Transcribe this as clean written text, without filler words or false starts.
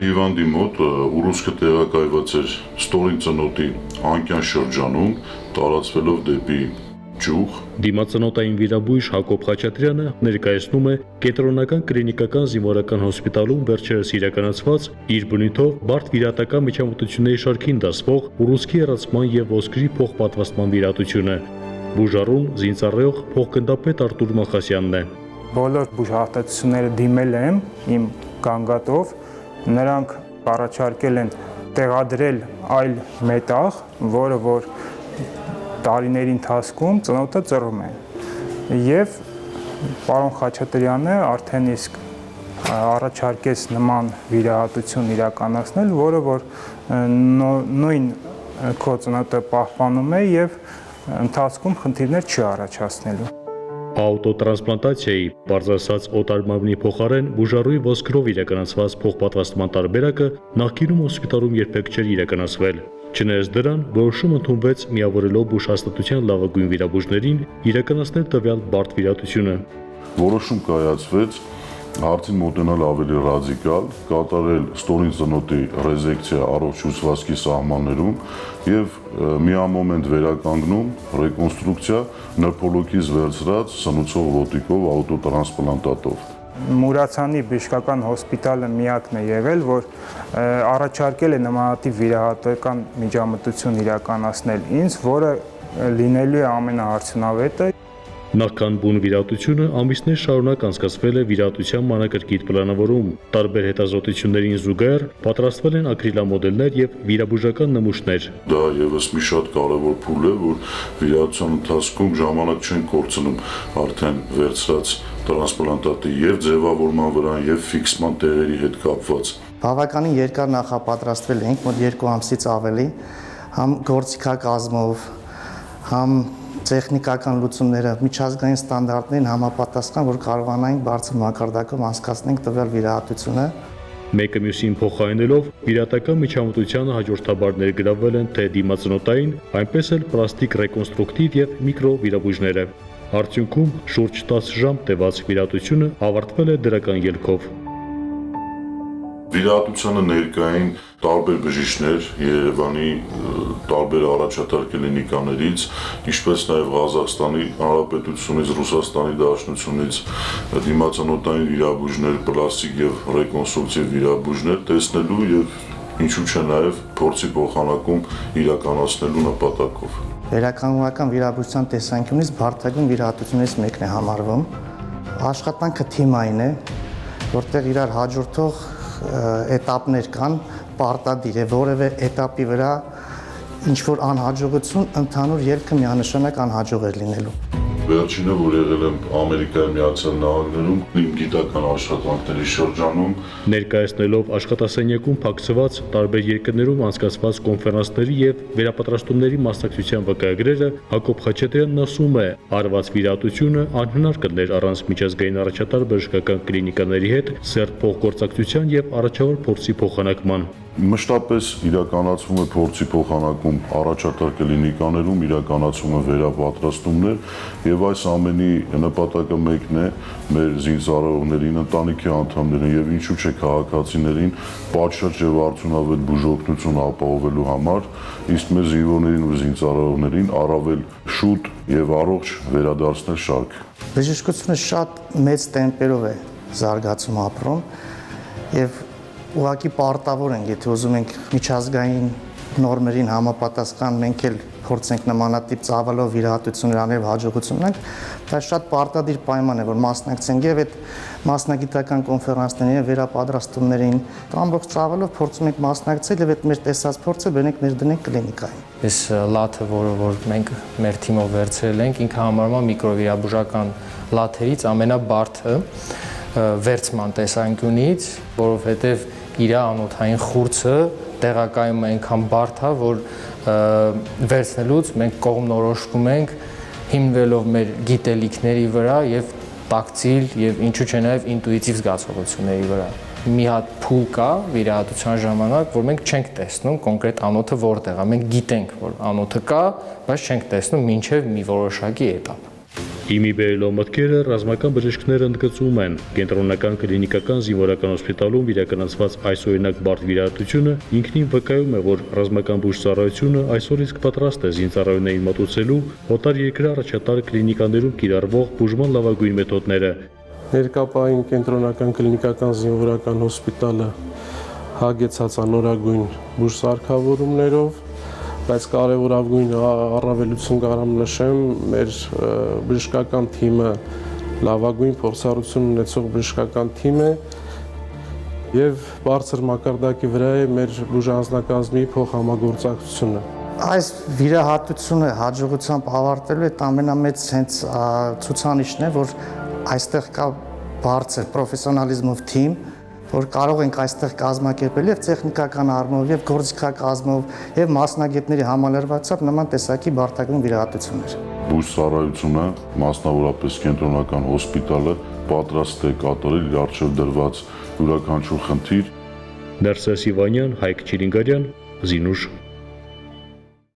Հիվանդի մոտ ուռուցքը տեղակայված էր ստորին ծնոտի անկյան շրջանում, տարածվելով դեպի ճյուղ։ Դիմացնոտային վիրաբույժ Հակոբ Խաչատրյանը ներկայացնում է կենտրոնական կլինիկական զինվորական հոսպիտալում վերջերս իրականացված իր բնույթով բարդ վիրահատական միջամտությունների շարքին դասվող ուռուցքի հեռացման եւ ոսկրի փոխպատվաստման վիրահատությունը։ Բուժառուն զինծառայող փոխգնդապետ Արտուր Մախասյանն է։ Բոլոր բուժհաստատությունները դիմել եմ իմ գանգատով, նրանք առաջարկել են տեղադրել այլ մետաղ, որը որ տարիների ընթացքում ծնոտը ծռում է։ Եվ պարոն Խաչատրյանը արդեն իսկ առաջարկեց նման վիրահատություն իրականացնել, որը որ նույն քո ծնոտը պահպանում է եւ ընթացքում խնդիրներ չի առաջացնելու։ Աուտոտրանսպլանտացիայի, բարձրացած օտարմամնի փոխարեն բուժառուի ոսկրով իրականացված փոխպատվաստման տարբերակը նախկինում հոսպիտալում երբեք չէր իրականացվել։ Չնայած դրան, որոշում ընդունվեց միավորելով բուժհաստատության լավագույն վիրաբույժներին իրականացնել տվյալ բարդ վիրահատությունը։ Որոշում կայացվեց հարցին մոտենալ ավելի ռադիկալ, կատարել ստորին ծնոտի ռեզեկցիա առողջ հյուսվածքի սահմաններում եւ միամոմենտ վերականգնում, ռեկոնստրուկցիա նրբոլոկից վերցրած սնուցող ոտիկով աուտոտրանսպլանտատով։ Մուրացանի բժշկական հոսպիտալը միակն է եղել, որ առաջարկել է նմանատիպ վիրահատական միջամտություն իրականացնել ինձ, որը լինելու է ամենաարդյունավետը։ Նախքան բուն վիրահատությունը ամիսներ շարունակ անցկացվել է վիրահատության մանրակրկիտ պլանավորում։ Տարբեր հետազոտություններին զուգահեռ պատրաստվել են ակրիլամոդելներ եւ վիրաբուժական նմուշներ։ Դա եւս մի շատ կարեւոր փուլ է, որ վիրահատության ընթացքում ժամանակ չեն կորցնում արդեն վերցրած տրանսպլանտատի եւ ձևավորման վրա եւ ֆիքսման տեղերի հետ կապված։ Բավականին երկար նախապատրաստվել ենք, մոտ 2 ամսից ավելի, համ գործիքակազմով, համ տեխնիկական լուծումները միջազգային ստանդարտներին համապատասխան, որ կարողանանք բարձր մակարդակով անցկացնենք տվյալ վիրահատությունը։ Մեկը մյուսին փոխարինելով վիրահատական միջամտությանը հաջորդաբար ներգրավվել են թե դիմացնոտային, այնպես էլ պլաստիկ ռեկոնստրուկտիվ եւ միկրո վիրաբույժները։ Արդյունքում շուրջ 10 ժամ տևած վիրահատությունը ավարտվել է դրական ելքով։ Վիրահատությանը ներկային տարբեր բժիշկներ Երևանի տարբեր առաջատար կլինիկաներից, ինչպես նաև Ղազախստանի Հանրապետությունից, Ռուսաստանի Դաշնությունից դիմացանոթային վիրաբույժներ, պլաստիկ եւ ռեկոնստրուկտիվ վիրաբույժներ տեսնելու եւ ինչու՞ չէ նաև փորձի փոխանակում իրականացնելու նպատակով։ Վերականգնական վիրաբուժության տեսանկյունից բարդագույն վիրահատություններից մեկն է համարվում։ Աշխատանքը թիմային է, որտեղ իրար հաջորդող էտապներ կան, պարտադիր է որևէ էտապի վրա ինչ-որ անհաջողություն ընդհանուր ելքը միանշանակ անհաջող է լինելու։ Վերջինը, որ եղել եմ Ամերիկայի Միացյալ Նահանգներում, իմ գիտական աշխատանքների շրջանում, ներկայացնելով աշխատասենյակում փակցված տարբեր երկրներում անցկացված կոնֆերանսների եւ վերապատրաստումների մասնակցության վկայագրերը, Հակոբ Խաչատրյանն ասում է, արված վիրահատությունը անհնար կլներ առանց միջազգային առաջատար բժշկական կլինիկաների հետ սերտ փոխգործակցության եւ առաջավոր փորձի փոխանակման։ Մշտապես իրականացվում է փորձի փոխանակում առաջատար կլինիկաներում, իրականացվում են վերապատրաստումներ եւ այս ամենի նպատակը մեկն է մեր զինծառայողներին, ընտանիքի անդամներին եւ ինչու՞ չէ քաղաքացիներին պատշաճ եւ արդյունավետ բուժօգնություն ապահովելու համար, իսկ մեր զինվորներին ու զինծառայողներին առավել շուտ եւ առողջ վերադարձնել շարք։ Բժշկությունը շատ մեծ տեմպերով է զարգացում ապրում եւ ուղղակի պարտավոր ենք, եթե ուզում ենք միջազգային նորմերին համապատասխան մենք էլ փորձենք նմանատիպ ծավալով վիրահատություններ անել հաջողություն ունենք, դա շատ պարտադիր պայման է, որ մասնակցենք եւ այդ մասնագիտական կոնֆերանսներին, վերապատրաստումներին, ամբողջ ծավալով փորձում ենք մասնակցել եւ այդ մեր տեսած փորձը բերենք ներդնենք կլինիկային։ Այս լաթը, որ մենք մեր թիմով վերցրել ենք, ինքը համարվում է միկրովիրաբուժական լաթերից ամենաբարդը վերցման տեսանկյունից, որովհետեւ իր անոթային խուրձը տեղակայում է այնքան բարդ է, որ վերցնելուց մենք կողմնորոշվում ենք հիմնվելով մեր գիտելիքների վրա եւ տակտիլ եւ ինչու՞ չէ նաեւ ինտուիտիվ զգացողությունների վրա։ Մի հատ փուլ կա վիրահատության ժամանակ, որ մենք չենք տեսնում կոնկրետ անոթը որտեղ է։ Մենք գիտենք, որ անոթը կա, բայց չենք տեսնում մինչեւ մի որոշակի էտապ։ Իմի բերելով մտքերը ռազմական բժիշկները ընդգծում են կենտրոնական կլինիկական զինվորական հոսպիտալում իրականացված այսօրինակ բարդ վիրահատությունը ինքնին վկայում է, որ ռազմական բուժծառայությունը այսօր իսկ պատրաստ է զինծառայողներին մատուցելու օտար երկրի առաջատար կլինիկաներում կիրառվող բուժման լավագույն մեթոդները։ Ներկապային կենտրոնական կլինիկական զինվորական հոսպիտալը հագեցած է նորագույն բուժսարքավորումներով, բայց կարևորագույն առավելություն կարամ նշեմ մեր բժշկական թիմը լավագույն փորձառություն ունեցող բժշկական թիմ է եւ բարձր մակարդակի վրա է մեր բուժանձնակազմի փոխհամագործակցությունը։ Այս վիրահատությունը հաջողությամբ ավարտելու այդ ամենամեծ հենց ցուցանիշն է, որ այստեղ կա բարձր պրոֆեսիոնալիզմով թիմ, որ կարող ենք այստեղ կազմակերպել եւ տեխնիկական առումով եւ գործիքակազմով եւ մասնագետների համալրվածությամբ նման տեսակի բարդագույն վիրահատություններ։ Բուժծառայությունը, մասնավորապես կենտրոնական հոսպիտալը պատրաստ է կատարել իր առջև դրված յուրաքանչյուր խնդիր։ Ներսես Իվանյան, Հայկ Չիլինգարյան, Զինուշ